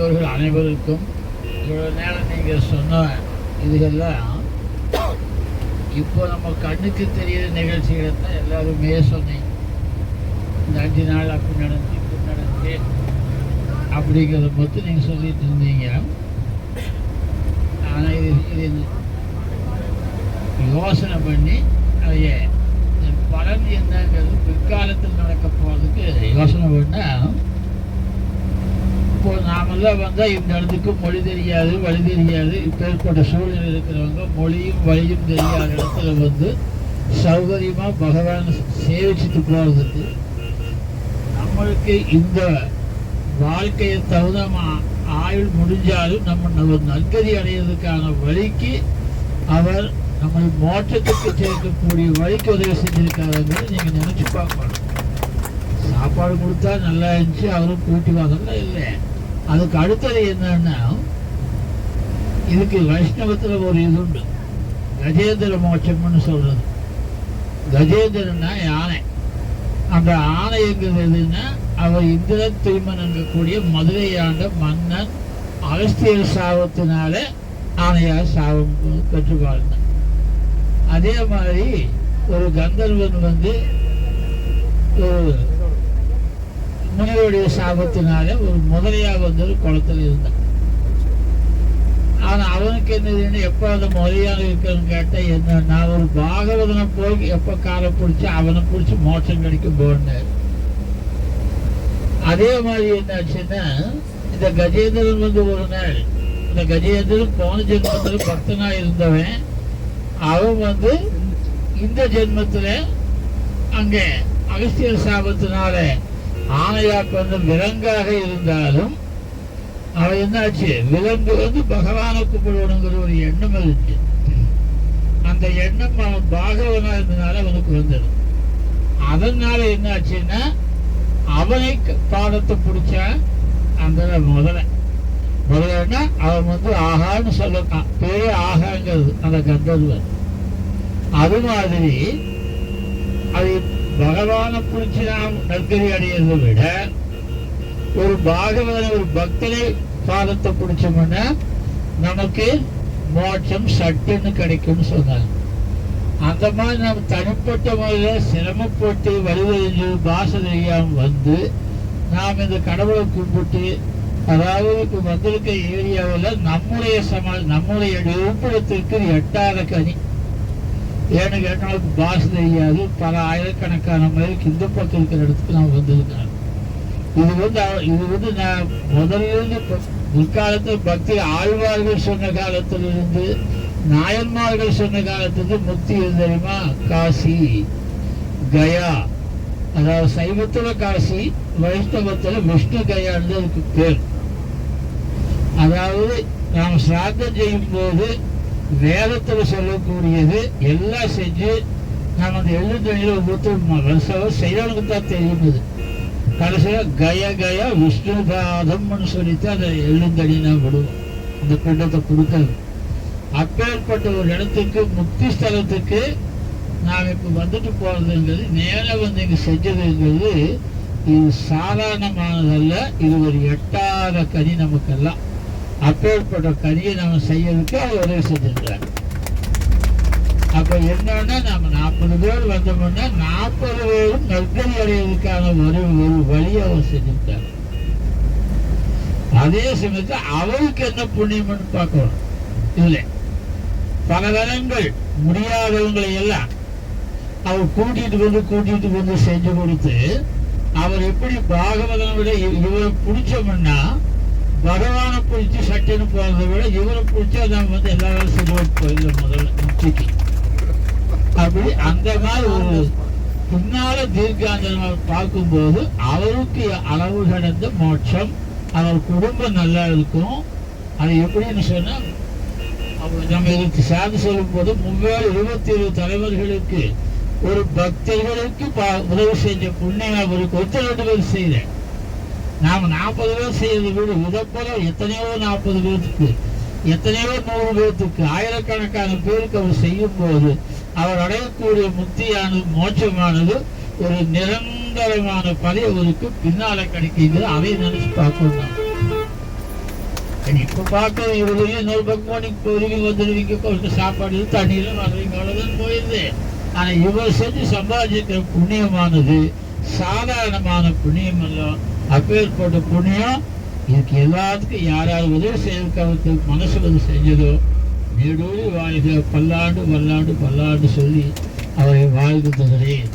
அன்பர்கள் அனைவருக்கும் இவ்வளோ நேரம் நீங்கள் சொன்ன இதுகெல்லாம் இப்போ நம்ம கண்ணுக்கு தெரியிற நிகழ்ச்சிகளை தான் எல்லாருமே சொன்னீங்க. இந்த 5 நாள் அப்படி நடந்து இப்படி நடந்து அப்படிங்கிறத மட்டும் நீங்கள் சொல்லிட்டு இருந்தீங்க. ஆனால் இது யோசனை பண்ணி அதைய பலன் என்னங்கிறது பிற்காலத்தில் நடக்க போகிறதுக்கு யோசனை பண்ணால், இப்போ நாமெல்லாம் வந்தால் இந்த இடத்துக்கு மொழி தெரியாது வழி தெரியாது, இப்போ ஏற்பட்ட சூழ்நிலை இருக்கிறவங்க மொழியும் வழியும் தெரியாத இடத்துல வந்து சௌகரியமாக பகவான் சேவிச்சுட்டு போகிறதுக்கு நம்மளுக்கு இந்த வாழ்க்கையை தகுந்த ஆயுள் முடிஞ்சாலும் நம்ம நற்கதி அடையிறதுக்கான வழிக்கு அவர் நம்ம மோட்சத்துக்கு சேர்க்கக்கூடிய வழிக்கு உதவி செஞ்சிருக்காருங்கிறது நீங்கள் நினச்சி பார்க்கணும். சாப்பாடு கொடுத்தா நல்லா இருந்துச்சு அவரும் கூட்டி வாங்கலாம் இல்லை. அதுக்கு அடுத்தது என்னன்னா, இதுக்கு வைஷ்ணவத்தில் ஒரு இது உண்டு, கஜேந்திர மோட்சம்னு சொல்றது. கஜேந்திரன்னா யானை. அந்த ஆணைங்கிறது எதுன்னா, அவர் இந்திரன் திருமன் என்கக்கூடிய மதுரை ஆண்ட மன்னன் அகஸ்தியர் சாபத்தினால ஆணையார் சாபம் பெற்று வாழ்ந்தான். அதே மாதிரி ஒரு கந்தர்வன் வந்து ஒரு முனிவருடைய சாபத்தினால ஒரு முதலையாக வந்து ஒரு குளத்தில் இருந்தான். ஆனால் அவனுக்கு என்னதுன்னு எப்போ அந்த முதலியாக இருக்குன்னு கேட்டால் என்ன, நான் ஒரு பாகவதனை போய் எப்போ காலை பிடிச்சி அவனை பிடிச்சி மோட்சம் கிடைக்கும் போனார். அதே மாதிரி என்னாச்சுன்னா, இந்த கஜேந்திரன் வந்து ஒரு நாள், இந்த கஜேந்திரன் போன ஜென்மத்தில் பக்தனா இருந்தவன், அவன் வந்து இந்த ஜென்மத்தில் அங்கே அகஸ்தியர் சாபத்தினால ஆணையாக்கு வந்து விலங்காக இருந்தாலும் அவன் என்னாச்சு, விலங்கு வந்து பகவானை கூப்பிடணுங்கிற ஒரு எண்ணம் இருந்துச்சு. அந்த எண்ணம் அவன் பாகவனா இருந்ததுனால அவனுக்கு வந்துடும். அதனால என்னாச்சுன்னா, அவனை பாடத்தை பிடிச்சான். அந்த முதலன்னா அவன் வந்து ஆகான்னு சொல்லக்கான், பேரே ஆகாங்கிறது அந்த கந்தர்வன். அது மாதிரி அது பகவானை பிடிச்சி நாம் நற்கதி அடையிறதை விட ஒரு பாகவதனை ஒரு பக்தனை பாதத்தை பிடிச்சோம்னா நமக்கு மோட்சம் சட்டுன்னு கிடைக்கும்னு சொன்னாங்க. அந்த மாதிரி நம்ம தனிப்பட்ட முறையில் சிரமப்பட்டு வழிவறிஞ்சு பாசை தெரியாமல் வந்து நாம் இந்த கடவுளை கும்பிட்டு, அதாவது இப்போ வந்திருக்க ஏரியாவில் நம்முடைய இருப்பிடத்திற்கு எட்டாத கனி. ஏன்னு கேட்டால் பாஷை தெரியாது, பல ஆயிரக்கணக்கான மைலுக்கு இந்த பக்கம் இருக்கிற இடத்துக்கு நான் வந்திருக்கிறேன். இது வந்து நான் முதலிருந்து முற்காலத்தில் பக்தி ஆழ்வார்கள் சொன்ன காலத்திலிருந்து நாயன்மார்கள் சொன்ன காலத்துக்கு முக்தி எது தெரியுமா? காசி, கயா. அதாவது சைவத்துல காசி, வைஷ்ணவத்துல விஷ்ணு கயான்னு அதுக்கு பேர். அதாவது நாம் சிராத்தம் செய்யும் போது வேதத்துல சொல்லக்கூடியது எல்லாம் செஞ்சு நாம் அந்த எள்ளு தண்ணியில ஊற்ற செய்யறவனுக்கு தான் தெரியுது. கடைசியா கய கய விஷ்ணு பாதம்னு சொல்லிட்டு அந்த எள்ளுந்தடி நான் விடுவோம், அந்த பிண்டத்தை கொடுக்கறது. அப்பேற்பட்ட ஒரு இடத்துக்கு முக்தி ஸ்தலத்துக்கு நாம் இப்போ வந்துட்டு போறதுங்கிறது, நேரம் வந்து இங்கே செஞ்சதுங்கிறது இது சாதாரணமானதல்ல. இது ஒரு எட்டாத கனி நமக்கெல்லாம். அப்பேற்பட்ட கனியை நம்ம செய்யறதுக்கு அவர் உதவி செஞ்சிருக்கிறார். அப்ப என்னன்னா, நம்ம 40 பேர் வந்தோம்னா 40 பேரும் நற்கதி அடைவதற்கான ஒரு வழியை அவர் செஞ்சிருக்கார். அதே சமயத்தில் அவருக்கு என்ன புண்ணியம்னு பார்க்கணும். இல்லை, பல தரங்கள் முடியாதவங்களை எல்லாம் அவர் கூட்டிட்டு வந்து செஞ்சு கொடுத்து, அவர் எப்படி பாகவதனை விட இவரை பிடிச்சோம்னா பகவானை பிடிச்சி சட்டைன்னு போறதை விட இவரை பிடிச்சா நம்ம வந்து எல்லாரும் செல்வம் போயிடல முதல்ல முக்திக்கு. அப்படி அந்த மாதிரி ஒரு பின்னால தீர்க்காந்தமாக பார்க்கும்போது அவருக்கு அளவு கடந்த மோட்சம், அவர் குடும்பம் நல்லா இருக்கும். அது எப்படின்னு சொன்னா, நம்ம இதுக்கு சார்ந்து சொல்லும் போது 27 தலைவர்களுக்கு ஒரு பக்தர்களுக்கு உதவி செஞ்ச புண்ணியம் அவருக்கு 2 பேர் செய்தேன். நாம் 40 பேர் செய்யறதை விட இதை போல எத்தனையோ 40 பேருக்கு, எத்தனையோ 100 பேருக்கு, ஆயிரக்கணக்கான பேருக்கு அவர் செய்யும் போது அவர் அடையக்கூடிய முக்தியானது, மோட்சமானது ஒரு நிரந்தரமான பதவி அவருக்கு பின்னால கிடைக்குது. அதை நினைச்சு பார்க்கணும். இப்போ பார்க்க இவரையும் இன்னொரு பக்கமாக நீங்கள் போயிருவீங்க வந்துடுவீங்க, கொஞ்சம் சாப்பாடு தண்ணியில் வர்றீங்க, அவ்வளோதான் போயிடுது. ஆனால் இவர் செஞ்சு சம்பாதிக்கிற புண்ணியமானது சாதாரணமான புண்ணியம் அல்ல. அப்பேற்பட்ட புண்ணியம் இதுக்கு எல்லாத்துக்கும் யாராவது உதவி செய்யறதுக்கு அவருக்கு மனசு வந்து செஞ்சதோ நீடூழி வாழ்க, பல்லாண்டு பல்லாண்டு பல்லாண்டு சொல்லி அவரை வாழ்த்துகிறேன்.